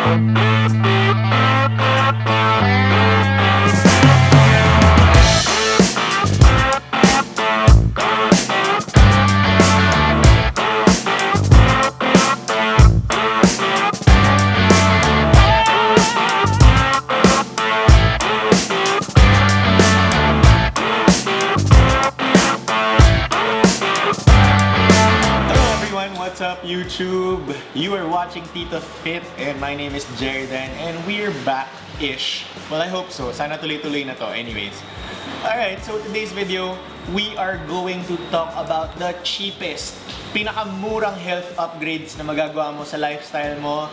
What's up, YouTube? You are watching TitoFit and my name is Jeridan and we're back-ish. Well, I hope so. Sana tuloy-tuloy na to anyways. Alright, so today's video, we are going to talk about the cheapest, pinakamurang health upgrades na magagawa mo sa lifestyle mo.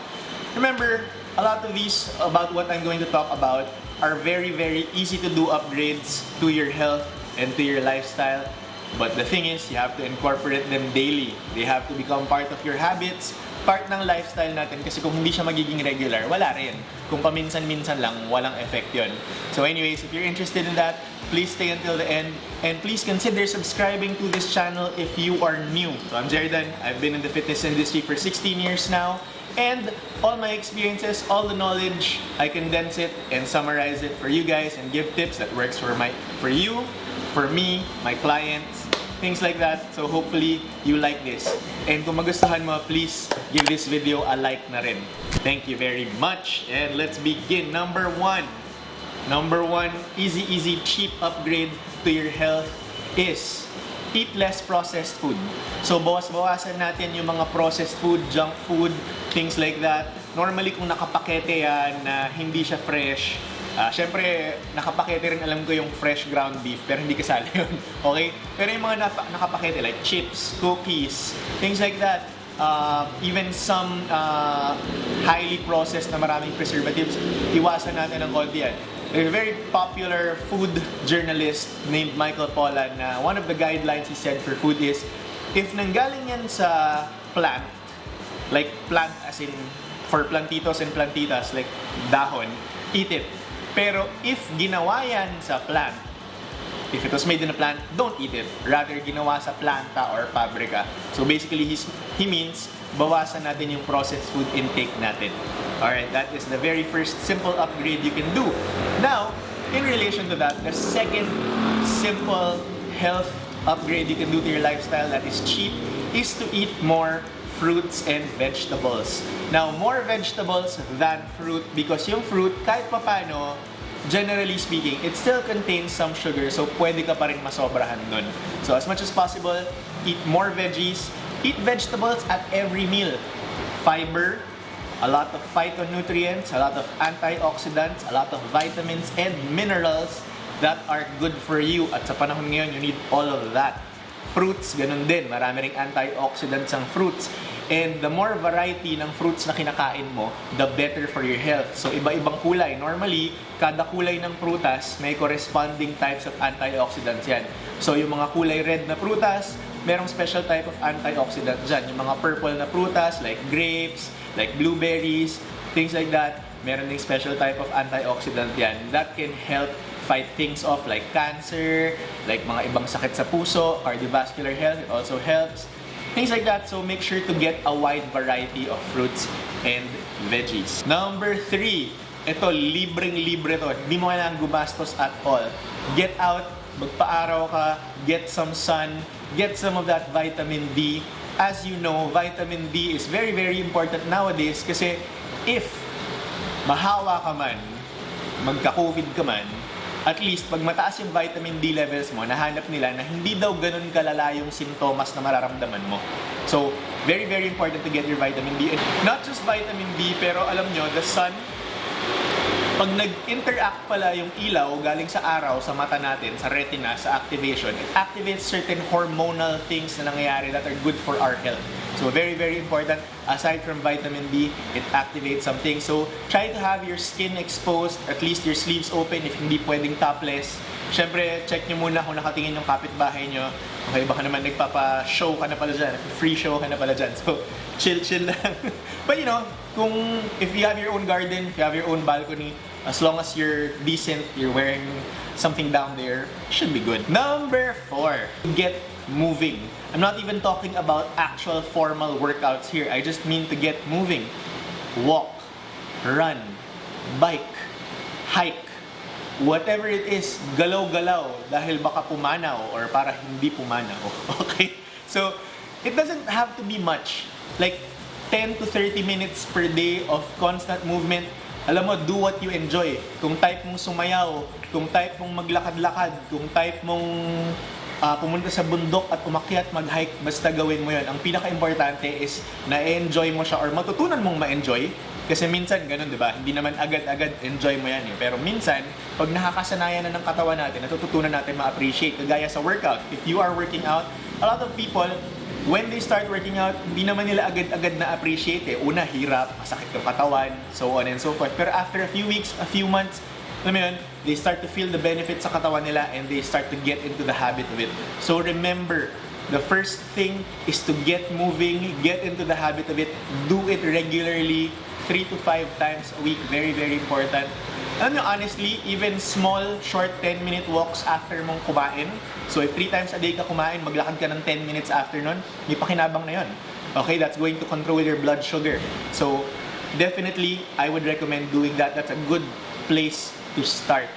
Remember, a lot of these about what I'm going to talk about are very easy to do upgrades to your health and to your lifestyle. But the thing is, you have to incorporate them daily. They have to become part of your habits, part ng lifestyle natin. Kasi kung hindi siya magiging regular, wala rin. Kung paminsan-minsan lang, walang effect yun. So anyways, if you're interested in that, please stay until the end. And please consider subscribing to this channel if you are new. So I'm Jeridan. I've been in the fitness industry for 16 years now. And all my experiences, all the knowledge, I condense it and summarize it for you guys and give tips that works for you, for me, my clients, things like that. So hopefully you like this. And kung magustuhan mo, please give this video a like na rin. Thank you very much. And let's begin. Number one, easy, cheap upgrade to your health is eat less processed food. So bawas-bawasan natin yung mga processed food, junk food, things like that. Normally kung nakapakete yan na hindi siya fresh, syempre, nakapakete rin alam ko yung fresh ground beef, pero hindi kasali yun. Okay? Pero yung mga nakapakete like chips, cookies, things like that, even some highly processed na maraming preservatives, iwasan natin ng konti yan. There's a very popular food journalist named Michael Pollan na one of the guidelines he said for food is, if nanggaling yan sa plant, like plant as in for plantitos and plantitas, like dahon, eat it. Pero if ginawa yan sa plant, if it was made in a plant, don't eat it. Rather, ginawa sa planta or pabrika. So basically, he means, bawasan natin yung processed food intake natin. Alright, that is the very first simple upgrade you can do. Now, in relation to that, the second simple health upgrade you can do to your lifestyle that is cheap is to eat more fruits and vegetables. Now, more vegetables than fruit because yung fruit, kahit papano, generally speaking, it still contains some sugar, so pwede ka pa rin masobrahan dun. So as much as possible, eat more veggies, eat vegetables at every meal. Fiber, a lot of phytonutrients, a lot of antioxidants, a lot of vitamins and minerals that are good for you. At sa panahon ngayon, you need all of that. Fruits, ganun din. Marami ring antioxidants ang fruits. And the more variety ng fruits na kinakain mo, the better for your health. So, iba-ibang kulay. Normally, kada kulay ng prutas, may corresponding types of antioxidants yan. So, yung mga kulay red na prutas, merong special type of antioxidant dyan. Yung mga purple na prutas, like grapes, like blueberries, things like that, meron ding special type of antioxidant yan. That can help fight things off like cancer, like mga ibang sakit sa puso, cardiovascular health, it also helps. Things like that, so make sure to get a wide variety of fruits and veggies. Number 3, ito, libreng-libre to. Hindi mo kailangan gumastos at all. Get out, magpa-araw ka, get some sun, get some of that vitamin D. As you know, vitamin D is very important nowadays kasi if mahawa ka man, magka-COVID ka man, at least pag mataas yung vitamin D levels mo, nahanap nila na hindi daw ganun kalala yung simptomas na mararamdaman mo. So, very important to get your vitamin D. And not just vitamin D, pero alam nyo, the sun, pag nag-interact pala yung ilaw galing sa araw, sa mata natin, sa retina, sa activation, it activates certain hormonal things na nangyayari that are good for our health. So very important, aside from vitamin D, it activates something. So try to have your skin exposed, at least your sleeves open if hindi pwedeng topless. Siyempre, check nyo muna kung nakatingin yung kapitbahay nyo. Okay, baka naman nagpapa-show ka na pala dyan, free show ka na pala dyan. So, chill lang. But you know, if you have your own garden, if you have your own balcony, as long as you're decent, you're wearing something down there, should be good. Number 4, get moving. I'm not even talking about actual formal workouts here. I just mean to get moving. Walk. run, bike, hike, whatever it is, galaw-galaw dahil baka pumanaw or para hindi pumanaw. Okay? So, it doesn't have to be much. Like, 10 to 30 minutes per day of constant movement. Alam mo, do what you enjoy. Kung type mong sumayaw, kung type mong maglakad-lakad, kung type mong pumunta sa bundok at umakyat, mag-hike, basta gawin mo yun. Ang pinaka-importante is na-enjoy mo siya or matutunan mong ma-enjoy. Kasi minsan, ganun, di ba? Hindi naman agad-agad enjoy mo yan eh. Pero minsan, pag nakakasanayan na ng katawan natin, natututunan natin ma-appreciate. Kagaya sa workout. If you are working out, a lot of people, when they start working out, hindi naman nila agad-agad na-appreciate eh. Una, hirap, masakit yung katawan, so on and so forth. Pero after a few weeks, a few months, alam mo yun, they start to feel the benefits sa katawan nila and they start to get into the habit of it. So remember, the first thing is to get moving, get into the habit of it, do it regularly, 3 to 5 times a week, very, very important. Alam nyo, honestly, even small, short 10-minute walks after mong kumain. So if 3 times a day ka kumain, maglakad ka ng 10 minutes after nun, may pakinabang na yun. Okay, that's going to control your blood sugar. So definitely, I would recommend doing that. That's a good place to start.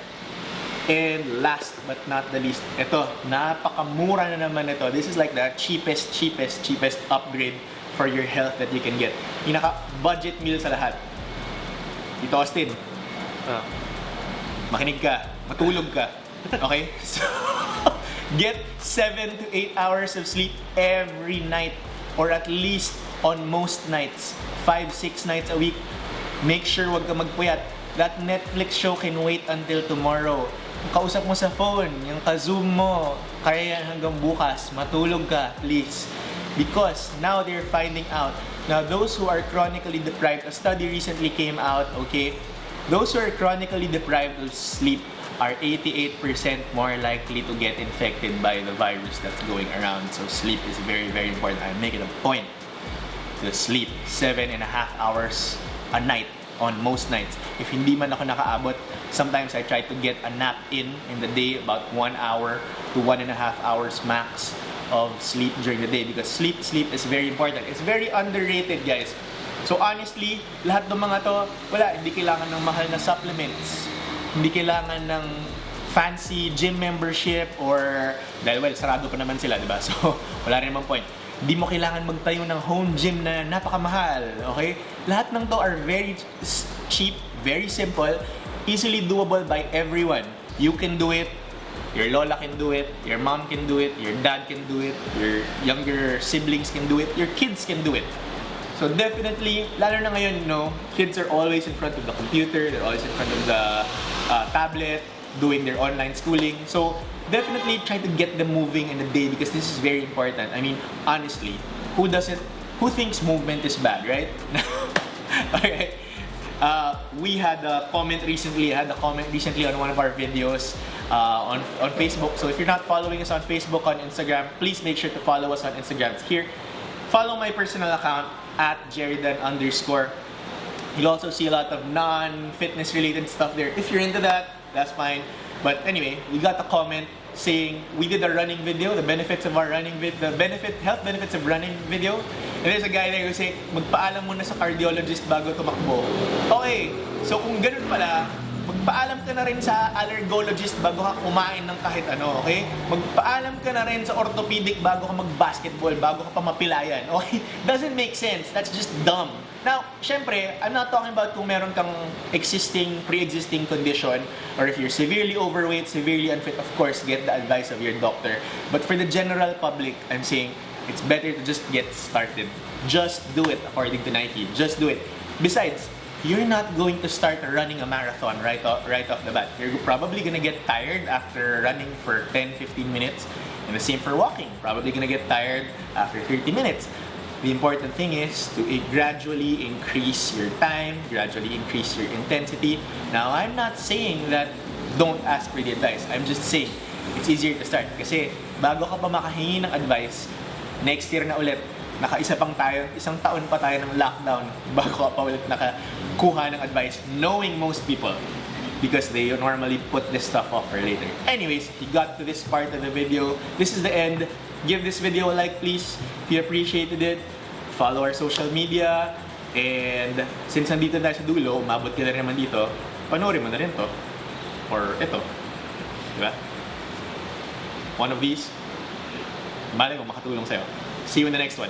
And last but not the least, ito, napakamura na naman ito. This is like the cheapest upgrade for your health that you can get. Pinaka-budget meal sa lahat. Tito Austin, makinig ka, matulog ka. Okay? So, get 7 to 8 hours of sleep every night or at least on most nights. 5-6 nights a week. Make sure wag ka magpuyat. That Netflix show can wait until tomorrow. Yung kausap mo sa phone, yung ka-zoom mo, kaya hanggang bukas, matulog ka, please. Because now they're finding out. Now, those who are chronically deprived, a study recently came out, okay? Those who are chronically deprived of sleep are 88% more likely to get infected by the virus that's going around. So sleep is very, very important. I make it a point to sleep 7.5 hours a night on most nights. If hindi man ako nakaabot, sometimes I try to get a nap in the day, about 1 hour to 1.5 hours max of sleep during the day because sleep is very important. It's very underrated, guys. So honestly, lahat ng mga to, hindi kailangan ng mahal na supplements. Hindi kailangan ng fancy gym membership or dahil sarado pa naman sila, di ba? So wala rin naman point. Di mo kailangan magtayo ng home gym na napakamahal, okay? Lahat ng to are very cheap, very simple, easily doable by everyone. You can do it, your lola can do it, your mom can do it, your dad can do it, your younger siblings can do it, your kids can do it. So definitely, lalo na ngayon, kids are always in front of the computer, they're always in front of the tablet, doing their online schooling. So definitely try to get them moving in the day because this is very important. I mean, honestly, who thinks movement is bad, right? Alright. We had a comment recently on one of our videos on Facebook. So if you're not following us on Facebook, on Instagram, please make sure to follow us on Instagram. It's here. Follow my personal account at Jeridan_. You'll also see a lot of non-fitness related stuff there. If you're into that, that's fine. But anyway, we got a comment saying we did a running video, the health benefits of running video. And there's a guy there who say, magpaalam muna sa cardiologist bago tumakbo. Okay, so kung ganun pala, magpaalam ka na rin sa allergologist bago ka kumain ng kahit ano, okay? Magpaalam ka na rin sa orthopedic bago ka mag-basketball, bago ka pa mapilayan, okay? Doesn't make sense. That's just dumb. Now, syempre, I'm not talking about kung meron kang pre-existing condition or if you're severely overweight, severely unfit, of course, get the advice of your doctor. But for the general public, I'm saying it's better to just get started. Just do it, according to Nike. Just do it. Besides, you're not going to start running a marathon right off the bat. You're probably gonna get tired after running for 10-15 minutes. And the same for walking. Probably gonna get tired after 30 minutes. The important thing is to gradually increase your time, gradually increase your intensity. Now, I'm not saying that don't ask for the advice. I'm just saying it's easier to start. Kasi bago ka pa makahingi ng advice, next year na ulit, isang taon pa tayo ng lockdown bago ka pa ulit nakakuha ng advice, knowing most people because they normally put this stuff off for later. Anyways, you got to this part of the video. This is the end. Give this video a like, please, if you appreciated it. Follow our social media And since nandito tayo sa dulo, umabot ka na rin naman dito, panoorin mo na rin to. Or ito. Diba? One of these, balik mo makatulong sa'yo. See you in the next one.